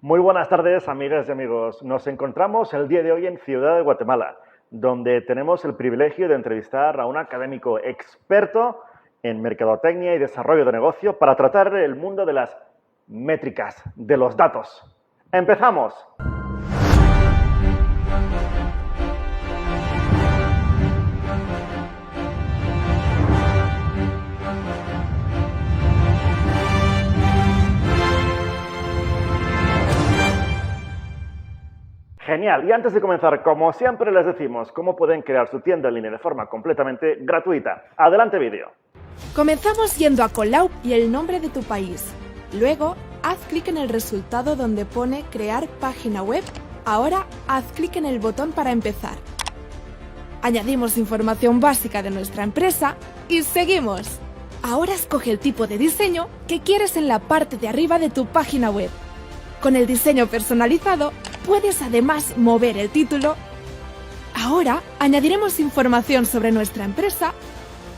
Muy buenas tardes, amigas y amigos. Nos encontramos el día de hoy en Ciudad de Guatemala, donde tenemos el privilegio de entrevistar a un académico experto en mercadotecnia y desarrollo de negocio para tratar el mundo de las métricas, de los datos. ¡Empezamos! Genial, y antes de comenzar, como siempre les decimos, cómo pueden crear su tienda en línea de forma completamente gratuita. Adelante vídeo. Comenzamos yendo a Colau y el nombre de tu país. Luego, haz clic en el resultado donde pone crear página web. Ahora, haz clic en el botón para empezar. Añadimos información básica de nuestra empresa y seguimos. Ahora escoge el tipo de diseño que quieres en la parte de arriba de tu página web. Con el diseño personalizado, puedes además mover el título. Ahora añadiremos información sobre nuestra empresa.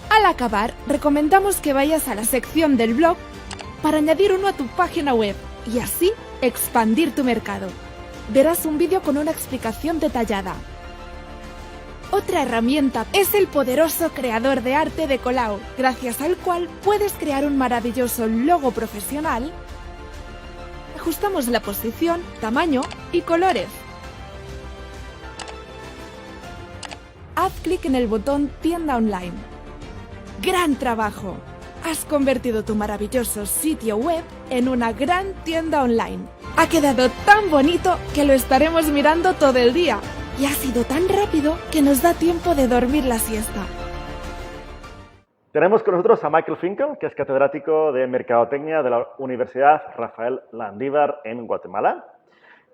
Al acabar, recomendamos que vayas a la sección del blog para añadir uno a tu página web y así expandir tu mercado. Verás un vídeo con una explicación detallada. Otra herramienta es el poderoso creador de arte de Colau, gracias al cual puedes crear un maravilloso logo profesional. Ajustamos la posición, tamaño y colores. Haz clic en el botón Tienda Online. ¡Gran trabajo! Has convertido tu maravilloso sitio web en una gran tienda online. Ha quedado tan bonito que lo estaremos mirando todo el día. Y ha sido tan rápido que nos da tiempo de dormir la siesta. Tenemos con nosotros a Michael Finkel, que es catedrático de Mercadotecnia de la Universidad Rafael Landívar en Guatemala.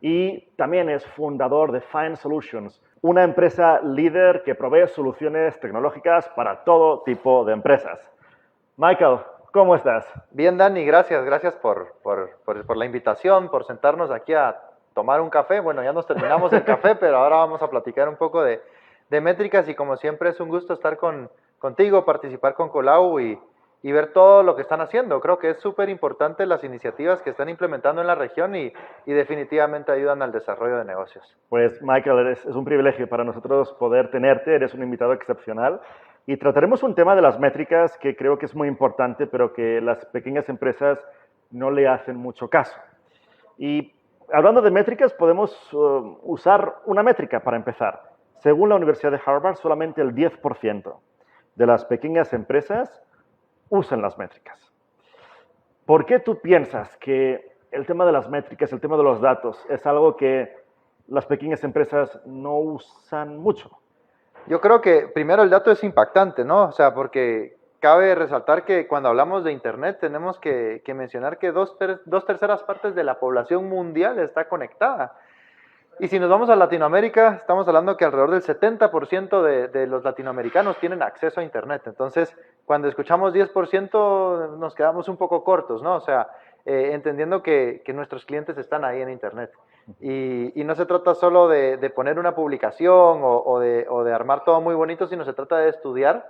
Y también es fundador de Find Solutions, una empresa líder que provee soluciones tecnológicas para todo tipo de empresas. Michael, ¿cómo estás? Bien, Dani, gracias por la invitación, por sentarnos aquí a tomar un café. Bueno, ya nos terminamos el café, pero ahora vamos a platicar un poco de métricas y como siempre es un gusto estar contigo, participar con Colau y ver todo lo que están haciendo. Creo que es súper importante las iniciativas que están implementando en la región y definitivamente ayudan al desarrollo de negocios. Pues Michael, es un privilegio para nosotros poder tenerte, eres un invitado excepcional y trataremos un tema de las métricas que creo que es muy importante, pero que las pequeñas empresas no le hacen mucho caso. Y hablando de métricas, podemos usar una métrica para empezar. Según la Universidad de Harvard, solamente el 10% de las pequeñas empresas usan las métricas. ¿Por qué tú piensas que el tema de las métricas, el tema de los datos, es algo que las pequeñas empresas no usan mucho? Yo creo que primero el dato es impactante, ¿no? O sea, porque cabe resaltar que cuando hablamos de Internet tenemos que mencionar que dos terceras partes de la población mundial está conectada. Y si nos vamos a Latinoamérica, estamos hablando que alrededor del 70% de los latinoamericanos tienen acceso a Internet. Entonces, cuando escuchamos 10%, nos quedamos un poco cortos, ¿no? O sea, entendiendo que nuestros clientes están ahí en Internet. Y no se trata solo de poner una publicación o de armar todo muy bonito, sino se trata de estudiar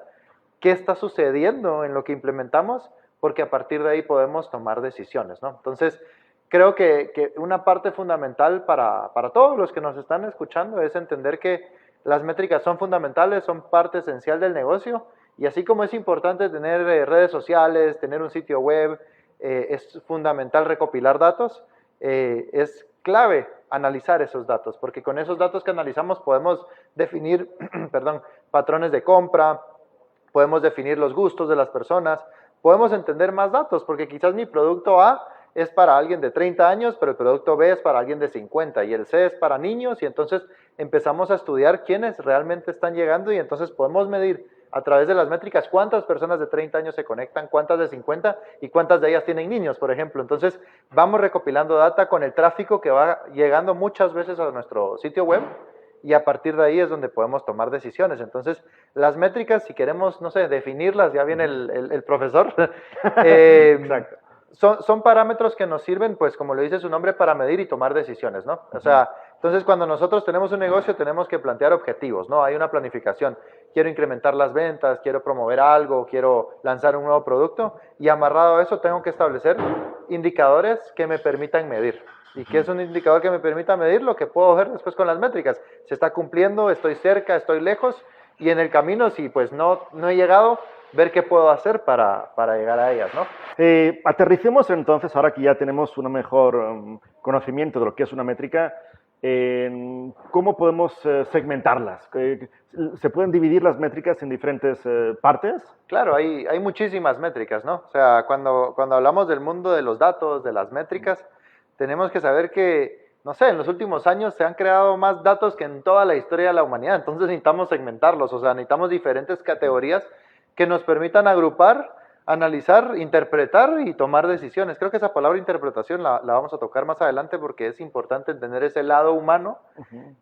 qué está sucediendo en lo que implementamos, porque a partir de ahí podemos tomar decisiones, ¿no? Entonces, creo que una parte fundamental para todos los que nos están escuchando es entender que las métricas son fundamentales, son parte esencial del negocio y así como es importante tener redes sociales, tener un sitio web, es fundamental recopilar datos, es clave analizar esos datos porque con esos datos que analizamos podemos definir perdón, patrones de compra, podemos definir los gustos de las personas, podemos entender más datos porque quizás mi producto A es para alguien de 30 años, pero el producto B es para alguien de 50 y el C es para niños y entonces empezamos a estudiar quiénes realmente están llegando y entonces podemos medir a través de las métricas cuántas personas de 30 años se conectan, cuántas de 50 y cuántas de ellas tienen niños, por ejemplo. Entonces vamos recopilando data con el tráfico que va llegando muchas veces a nuestro sitio web y a partir de ahí es donde podemos tomar decisiones. Entonces las métricas, si queremos, no sé, definirlas, ya viene el profesor. Exacto. Son parámetros que nos sirven, pues como lo dice su nombre, para medir y tomar decisiones, ¿no? O sea, entonces cuando nosotros tenemos un negocio tenemos que plantear objetivos, ¿no? Hay una planificación. Quiero incrementar las ventas, quiero promover algo, quiero lanzar un nuevo producto y amarrado a eso tengo que establecer indicadores que me permitan medir. ¿Y qué es un indicador que me permita medir? Lo que puedo ver después con las métricas. ¿Se está cumpliendo? ¿Estoy cerca? ¿Estoy lejos? Y en el camino, si pues no he llegado, ver qué puedo hacer para llegar a ellas, ¿no? Aterricemos entonces, ahora que ya tenemos un mejor conocimiento de lo que es una métrica, ¿cómo podemos segmentarlas? ¿Se pueden dividir las métricas en diferentes partes? Claro, hay muchísimas métricas, ¿no? O sea, cuando hablamos del mundo de los datos, de las métricas, tenemos que saber que, no sé, en los últimos años se han creado más datos que en toda la historia de la humanidad, entonces necesitamos segmentarlos, o sea, necesitamos diferentes categorías que nos permitan agrupar, analizar, interpretar y tomar decisiones. Creo que esa palabra interpretación la vamos a tocar más adelante porque es importante entender ese lado humano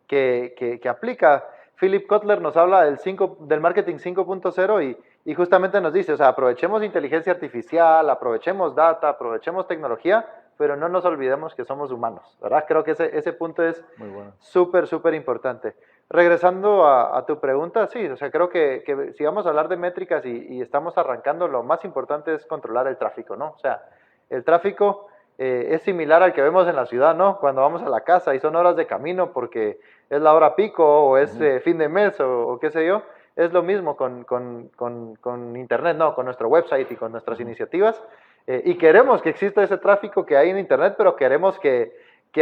que aplica. Philip Kotler nos habla del marketing 5.0 y justamente nos dice, o sea, aprovechemos inteligencia artificial, aprovechemos data, aprovechemos tecnología, pero no nos olvidemos que somos humanos, ¿verdad? Creo que ese punto es súper, súper importante. Regresando a tu pregunta, sí, o sea, creo que si vamos a hablar de métricas y estamos arrancando, lo más importante es controlar el tráfico, ¿no? O sea, el tráfico es similar al que vemos en la ciudad, ¿no? Cuando vamos a la casa y son horas de camino porque es la hora pico o es fin de mes o qué sé yo, es lo mismo con Internet, ¿no? Con nuestro website y con nuestras iniciativas. Y queremos que exista ese tráfico que hay en Internet, pero queremos que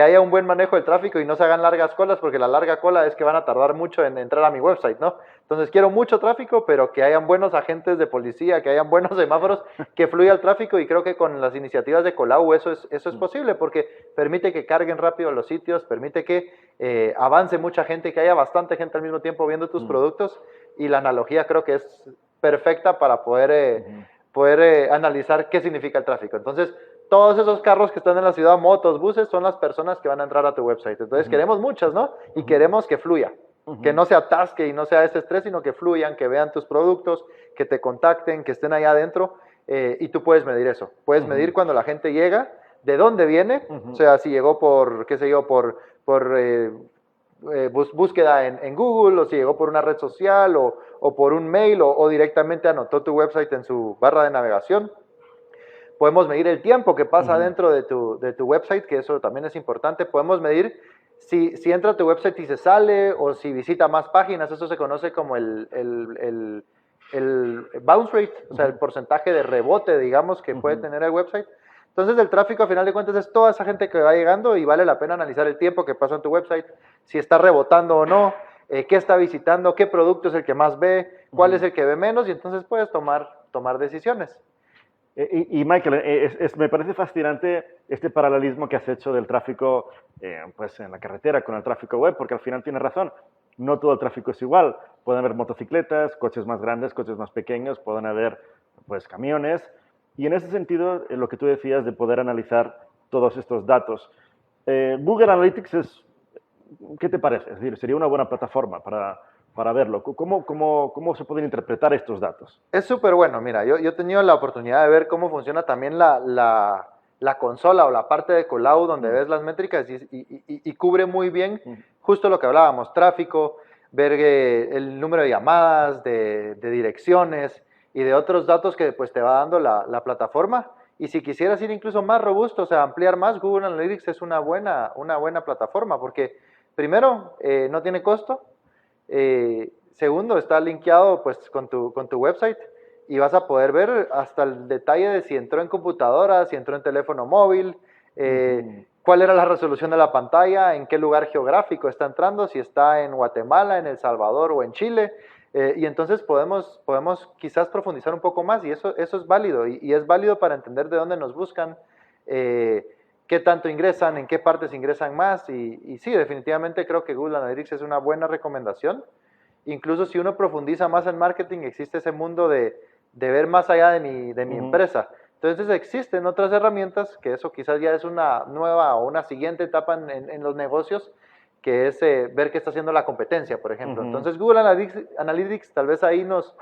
haya un buen manejo del tráfico y no se hagan largas colas, porque la larga cola es que van a tardar mucho en entrar a mi website, ¿no? Entonces quiero mucho tráfico, pero que hayan buenos agentes de policía, que hayan buenos semáforos, que fluya el tráfico, y creo que con las iniciativas de Colau eso es posible, porque permite que carguen rápido los sitios, permite que avance mucha gente, que haya bastante gente al mismo tiempo viendo tus productos, y la analogía creo que es perfecta para poder analizar qué significa el tráfico. Entonces, todos esos carros que están en la ciudad, motos, buses, son las personas que van a entrar a tu website. Entonces, queremos muchas, ¿no? Y queremos que fluya, que no se atasque y no sea ese estrés, sino que fluyan, que vean tus productos, que te contacten, que estén allá adentro, y tú puedes medir eso. Puedes medir cuando la gente llega, de dónde viene, o sea, si llegó por, qué sé yo, por búsqueda en Google, o si llegó por una red social, o por un mail, o directamente anotó tu website en su barra de navegación. Podemos medir el tiempo que pasa dentro de tu website, que eso también es importante. Podemos medir si entra a tu website y se sale, o si visita más páginas. Eso se conoce como el bounce rate, o sea, el porcentaje de rebote, digamos, que puede tener el website. Entonces, el tráfico, a final de cuentas, es toda esa gente que va llegando, y vale la pena analizar el tiempo que pasa en tu website, si está rebotando o no, qué está visitando, qué producto es el que más ve, cuál es el que ve menos, y entonces puedes tomar decisiones. Y Michael, me parece fascinante este paralelismo que has hecho del tráfico pues en la carretera con el tráfico web, porque al final tienes razón, no todo el tráfico es igual. Pueden haber motocicletas, coches más grandes, coches más pequeños, pueden haber pues camiones, y en ese sentido lo que tú decías de poder analizar todos estos datos. Google Analytics ¿qué te parece? Es decir, sería una buena plataforma para verlo. ¿Cómo se pueden interpretar estos datos? Es súper bueno. Mira, yo he tenido la oportunidad de ver cómo funciona también la consola o la parte de Colau donde ves las métricas y cubre muy bien justo lo que hablábamos, tráfico, ver el número de llamadas, de direcciones y de otros datos que pues te va dando la plataforma. Y si quisieras ir incluso más robusto, o sea, ampliar más, Google Analytics es una buena plataforma porque primero no tiene costo. Segundo, está linkeado pues con tu website y vas a poder ver hasta el detalle de si entró en computadora, si entró en teléfono móvil, cuál era la resolución de la pantalla, en qué lugar geográfico está entrando, si está en Guatemala, en El Salvador o en Chile. Y entonces podemos quizás profundizar un poco más, y eso es válido, y es válido para entender de dónde nos buscan, qué tanto ingresan, en qué partes ingresan más, y sí, definitivamente creo que Google Analytics es una buena recomendación. Incluso si uno profundiza más en marketing, existe ese mundo de ver más allá de mi empresa. Entonces existen otras herramientas, que eso quizás ya es una nueva o una siguiente etapa en los negocios, que es ver qué está haciendo la competencia, por ejemplo. Entonces Google Analytics tal vez ahí nos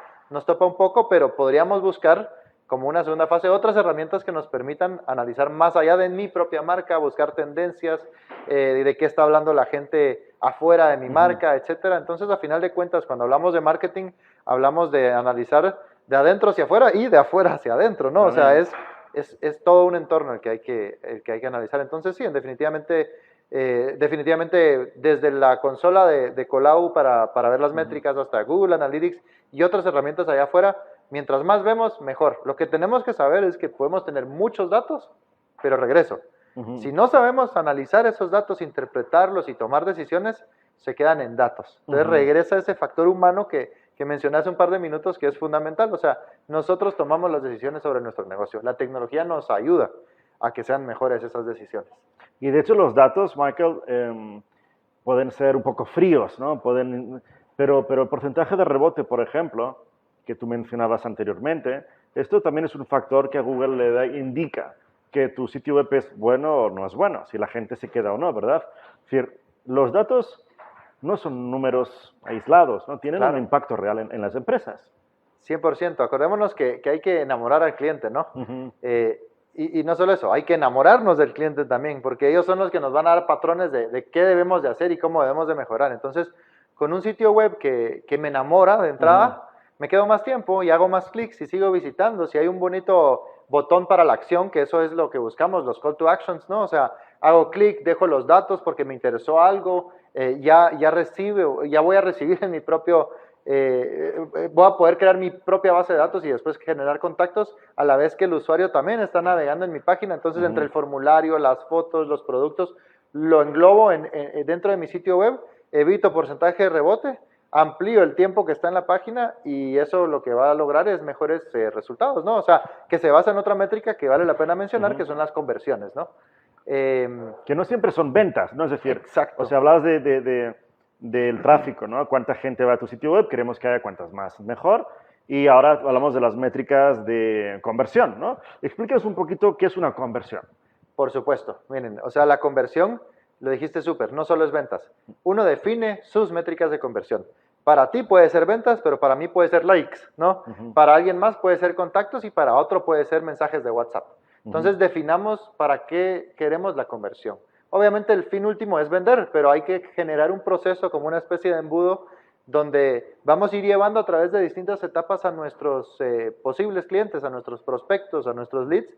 topa un poco, pero podríamos buscar como una segunda fase otras herramientas que nos permitan analizar más allá de mi propia marca, buscar tendencias, de qué está hablando la gente afuera de mi marca, etcétera. Entonces, a final de cuentas, cuando hablamos de marketing, hablamos de analizar de adentro hacia afuera y de afuera hacia adentro, ¿no? O sea, es es todo un entorno el que hay que analizar. Entonces, sí, definitivamente desde la consola de Colau para ver las métricas hasta Google Analytics y otras herramientas allá afuera, mientras más vemos, mejor. Lo que tenemos que saber es que podemos tener muchos datos, pero regreso. Si no sabemos analizar esos datos, interpretarlos y tomar decisiones, se quedan en datos. Entonces regresa ese factor humano que mencioné hace un par de minutos, que es fundamental. O sea, nosotros tomamos las decisiones sobre nuestro negocio. La tecnología nos ayuda a que sean mejores esas decisiones. Y de hecho los datos, Michael, pueden ser un poco fríos, ¿no? Pero el porcentaje de rebote, por ejemplo, que tú mencionabas anteriormente, esto también es un factor que a Google indica que tu sitio web es bueno o no es bueno, si la gente se queda o no, ¿verdad? Es decir, los datos no son números aislados, ¿no? Tienen un impacto real en las empresas. 100%. Acordémonos que hay que enamorar al cliente, ¿no? Y no solo eso, hay que enamorarnos del cliente también, porque ellos son los que nos van a dar patrones de qué debemos de hacer y cómo debemos de mejorar. Entonces, con un sitio web que me enamora de entrada, me quedo más tiempo y hago más clics y sigo visitando. Si hay un bonito botón para la acción, que eso es lo que buscamos, los call to actions, ¿no? O sea, hago clic, dejo los datos porque me interesó algo, ya voy a recibir en mi propio... voy a poder crear mi propia base de datos y después generar contactos a la vez que el usuario también está navegando en mi página. Entonces, entre el formulario, las fotos, los productos, lo englobo dentro de mi sitio web, evito porcentaje de rebote, amplío el tiempo que está en la página y eso lo que va a lograr es mejores resultados, ¿no? O sea, que se basa en otra métrica que vale la pena mencionar, que son las conversiones, ¿no? Que no siempre son ventas, ¿no? Es decir, exacto. O sea, hablabas del tráfico, ¿no? Cuánta gente va a tu sitio web, queremos que haya cuantas más mejor. Y ahora hablamos de las métricas de conversión, ¿no? Explícanos un poquito qué es una conversión. Por supuesto, miren, o sea, la conversión, lo dijiste súper, no solo es ventas. Uno define sus métricas de conversión. Para ti puede ser ventas, pero para mí puede ser likes, ¿no? Para alguien más puede ser contactos y para otro puede ser mensajes de WhatsApp. Entonces definamos para qué queremos la conversión. Obviamente el fin último es vender, pero hay que generar un proceso como una especie de embudo donde vamos a ir llevando a través de distintas etapas a nuestros posibles clientes, a nuestros prospectos, a nuestros leads,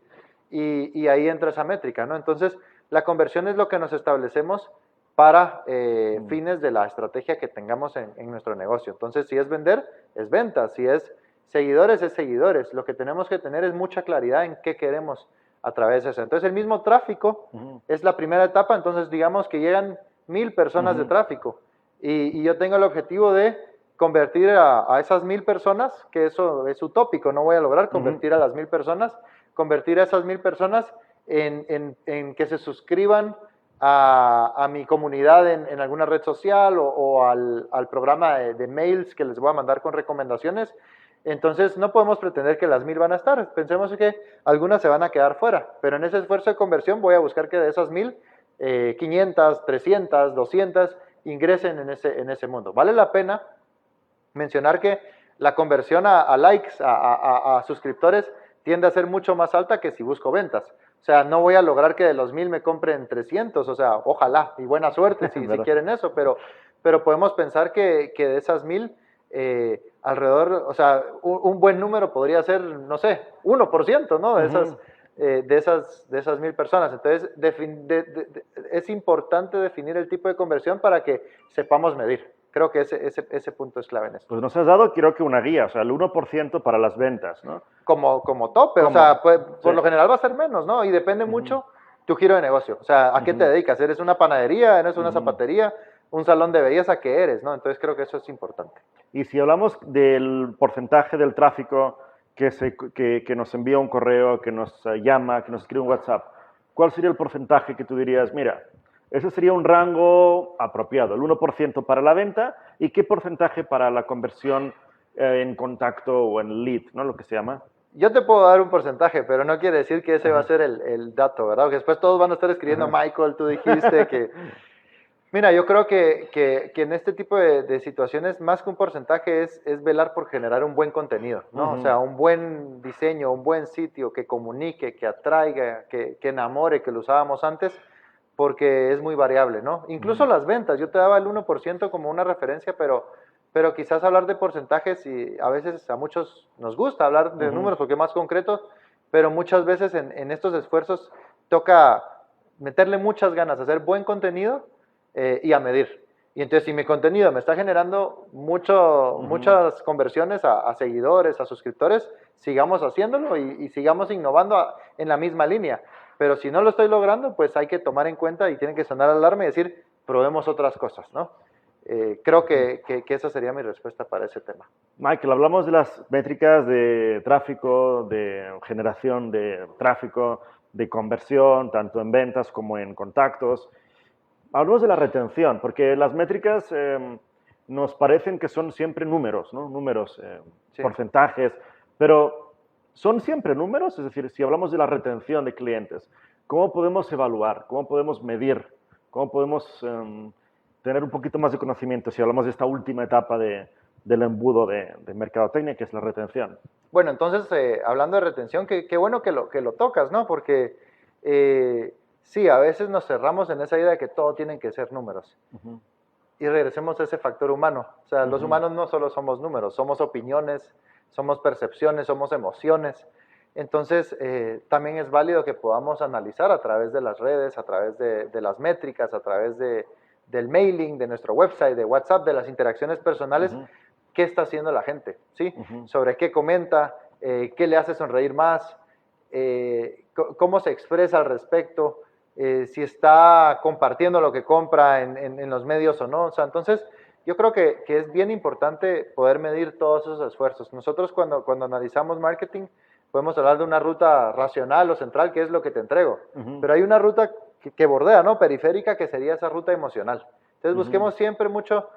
y ahí entra esa métrica, ¿no? Entonces, la conversión es lo que nos establecemos para fines de la estrategia que tengamos en nuestro negocio. Entonces, si es vender, es venta. Si es seguidores, es seguidores. Lo que tenemos que tener es mucha claridad en qué queremos a través de eso. Entonces, el mismo tráfico es la primera etapa. Entonces, digamos que llegan 1000 personas de tráfico y yo tengo el objetivo de convertir a esas 1000 personas, que eso es utópico, no voy a lograr convertir a las 1000 personas, convertir a esas 1000 personas en que se suscriban a mi comunidad en alguna red social o al programa de mails que les voy a mandar con recomendaciones. Entonces no podemos pretender que las 1000 van a estar, pensemos que algunas se van a quedar fuera, pero en ese esfuerzo de conversión voy a buscar que de esas 1000, 500, 300, 200 ingresen en ese mundo. Vale la pena mencionar que la conversión a likes, a suscriptores, tiende a ser mucho más alta que si busco ventas. O sea, no voy a lograr que de los 1000 me compren 300, o sea, ojalá, y buena suerte si quieren eso, pero podemos pensar que de esas 1000, alrededor, o sea, un buen número podría ser, no sé, 1%, ¿no? De esas 1000 personas. Entonces, es importante definir el tipo de conversión para que sepamos medir. Creo que ese punto es clave en esto. Pues nos has dado, creo que una guía, o sea, el 1% para las ventas, ¿no? Como tope, o sea, pues, por lo general va a ser menos, ¿no? Y depende mucho tu giro de negocio. O sea, ¿a qué te dedicas? ¿Eres una panadería? ¿Eres una zapatería? ¿Un salón de belleza? ¿Qué eres? ¿No? Entonces creo que eso es importante. Y si hablamos del porcentaje del tráfico que nos envía un correo, que nos llama, que nos escribe un WhatsApp, ¿cuál sería el porcentaje que tú dirías, mira, ese sería un rango apropiado, el 1% para la venta y qué porcentaje para la conversión en contacto o en lead, ¿no? Lo que se llama. Yo te puedo dar un porcentaje, pero no quiere decir que ese va a ser el dato, ¿verdad? Porque después todos van a estar escribiendo, Michael, tú dijiste que... Mira, yo creo que en este tipo de situaciones, más que un porcentaje, es velar por generar un buen contenido, ¿no? O sea, un buen diseño, un buen sitio que comunique, que atraiga, que enamore, que lo usábamos antes, porque es muy variable, ¿no? Incluso las ventas, yo te daba el 1% como una referencia, pero quizás hablar de porcentajes, y a veces a muchos nos gusta hablar de números porque es más concreto, pero muchas veces en estos esfuerzos toca meterle muchas ganas, hacer buen contenido y a medir. Y entonces si mi contenido me está generando muchas conversiones a seguidores, a suscriptores, sigamos haciéndolo y sigamos innovando en la misma línea. Pero si no lo estoy logrando, pues hay que tomar en cuenta y tiene que sonar alarma y decir, probemos otras cosas, ¿no? Creo que esa sería mi respuesta para ese tema. Michael, hablamos de las métricas de tráfico, de generación de tráfico, de conversión, tanto en ventas como en contactos. Hablamos de la retención, porque las métricas nos parecen que son siempre números, ¿no? Números, Sí. porcentajes, pero ¿son siempre números? Es decir, si hablamos de la retención de clientes, ¿cómo podemos evaluar? ¿Cómo podemos medir? ¿Cómo podemos tener un poquito más de conocimiento si hablamos de esta última etapa del embudo de mercadotecnia, que es la retención? Bueno, entonces, hablando de retención, qué bueno que lo tocas, ¿no? Porque sí, a veces nos cerramos en esa idea de que todo tienen que ser números. Y regresemos a ese factor humano. O sea, los humanos no solo somos números, somos opiniones, somos percepciones, somos emociones. Entonces, también es válido que podamos analizar a través de las redes, a través de las métricas, a través del mailing, de nuestro website, de WhatsApp, de las interacciones personales, qué está haciendo la gente, ¿sí? Sobre qué comenta, qué le hace sonreír más, cómo se expresa al respecto, si está compartiendo lo que compra en los medios o no. O sea, entonces, yo creo que es bien importante poder medir todos esos esfuerzos. Nosotros cuando analizamos marketing, podemos hablar de una ruta racional o central, que es lo que te entrego, pero hay una ruta que bordea, ¿no? Periférica, que sería esa ruta emocional. Entonces, busquemos siempre mucho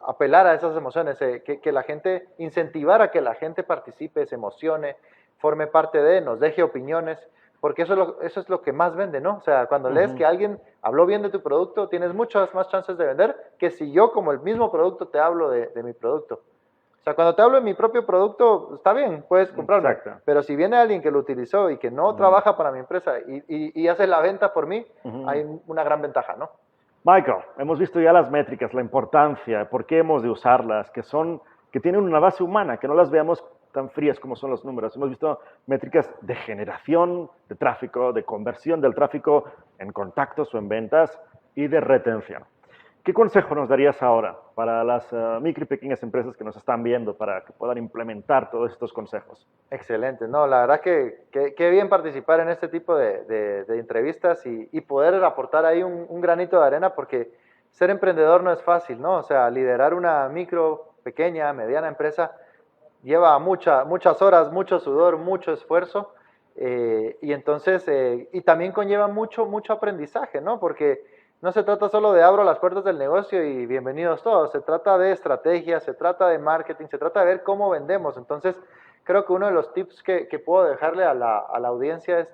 apelar a esas emociones, que la gente, incentivar a que la gente participe, se emocione, forme parte nos deje opiniones, porque eso es lo que más vende, ¿no? O sea, cuando lees que alguien habló bien de tu producto, tienes muchas más chances de vender que si yo, como el mismo producto, te hablo de mi producto. O sea, cuando te hablo de mi propio producto, está bien, puedes comprarlo. Exacto. Pero si viene alguien que lo utilizó y que no trabaja para mi empresa y hace la venta por mí, hay una gran ventaja, ¿no? Michael, hemos visto ya las métricas, la importancia, por qué hemos de usarlas, que tienen una base humana, que no las veamos tan frías como son los números. Hemos visto métricas de generación de tráfico, de conversión del tráfico en contactos o en ventas y de retención. ¿Qué consejo nos darías ahora para las micro y pequeñas empresas que nos están viendo para que puedan implementar todos estos consejos? Excelente, no, la verdad que bien participar en este tipo de entrevistas y poder aportar ahí un granito de arena, porque ser emprendedor no es fácil, ¿no? O sea, liderar una micro, pequeña, mediana empresa lleva muchas horas, mucho sudor, mucho esfuerzo, y entonces, y también conlleva mucho aprendizaje, ¿no? Porque no se trata solo de abro las puertas del negocio y bienvenidos todos, se trata de estrategia, se trata de marketing, se trata de ver cómo vendemos. Entonces, creo que uno de los tips que puedo dejarle a la audiencia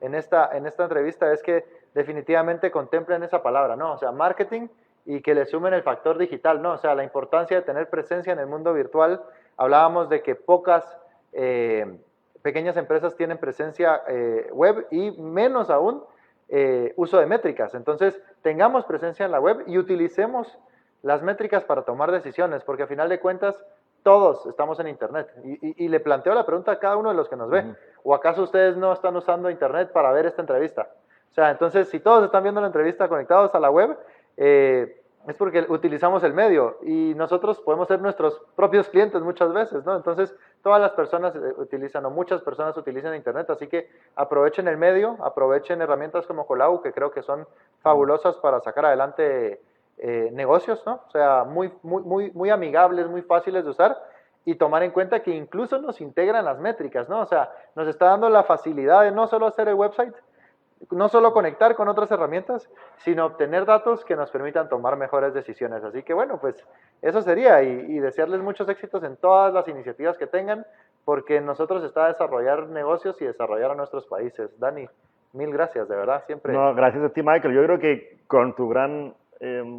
en esta entrevista es que definitivamente contemplen esa palabra, ¿no? O sea, marketing, y que le sumen el factor digital, ¿no? O sea, la importancia de tener presencia en el mundo virtual. Hablábamos de que pocas pequeñas empresas tienen presencia web y menos aún uso de métricas. Entonces, tengamos presencia en la web y utilicemos las métricas para tomar decisiones, porque a final de cuentas todos estamos en Internet. Y le planteo la pregunta a cada uno de los que nos ve, ¿o acaso ustedes no están usando Internet para ver esta entrevista? O sea, entonces, si todos están viendo la entrevista conectados a la web, es porque utilizamos el medio y nosotros podemos ser nuestros propios clientes muchas veces, ¿no? Entonces, todas las personas utilizan, o muchas personas utilizan Internet, así que aprovechen el medio, aprovechen herramientas como Colau, que creo que son fabulosas para sacar adelante negocios, ¿no? O sea, muy amigables, muy fáciles de usar, y tomar en cuenta que incluso nos integran las métricas, ¿no? O sea, nos está dando la facilidad de no solo hacer el website, no solo conectar con otras herramientas, sino obtener datos que nos permitan tomar mejores decisiones. Así que bueno, pues eso sería, y desearles muchos éxitos en todas las iniciativas que tengan, porque en nosotros está desarrollar negocios y desarrollar a nuestros países. Dani, mil gracias, de verdad, siempre. No, gracias a ti, Michael. Yo creo que con tu gran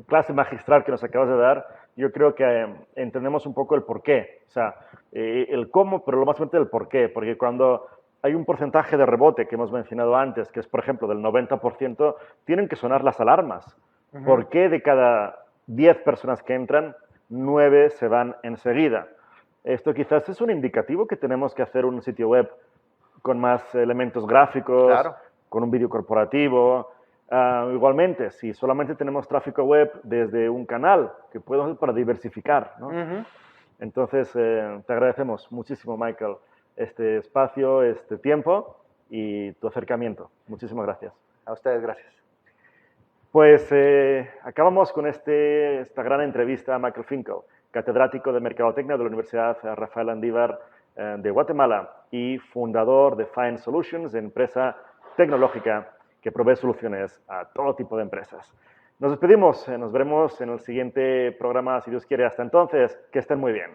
clase magistral que nos acabas de dar, yo creo que entendemos un poco el porqué, o sea, el cómo, pero lo más importante el porqué, porque cuando hay un porcentaje de rebote que hemos mencionado antes, que es, por ejemplo, del 90%, tienen que sonar las alarmas. ¿Por qué de cada 10 personas que entran, 9 se van enseguida? esto quizás es un indicativo que tenemos que hacer un sitio web con más elementos gráficos, Claro. con un vídeo corporativo. Igualmente, si solamente tenemos tráfico web desde un canal, que puedo hacer para diversificar, ¿no? Ujú. Entonces, te agradecemos muchísimo, Michael, este espacio, este tiempo y tu acercamiento. Muchísimas gracias. A ustedes, gracias. Pues acabamos con esta gran entrevista a Michael Finkel, catedrático de Mercadotecnia de la Universidad Rafael Andívar de Guatemala y fundador de Find Solutions, empresa tecnológica que provee soluciones a todo tipo de empresas. Nos despedimos, nos veremos en el siguiente programa, si Dios quiere. Hasta entonces, que estén muy bien.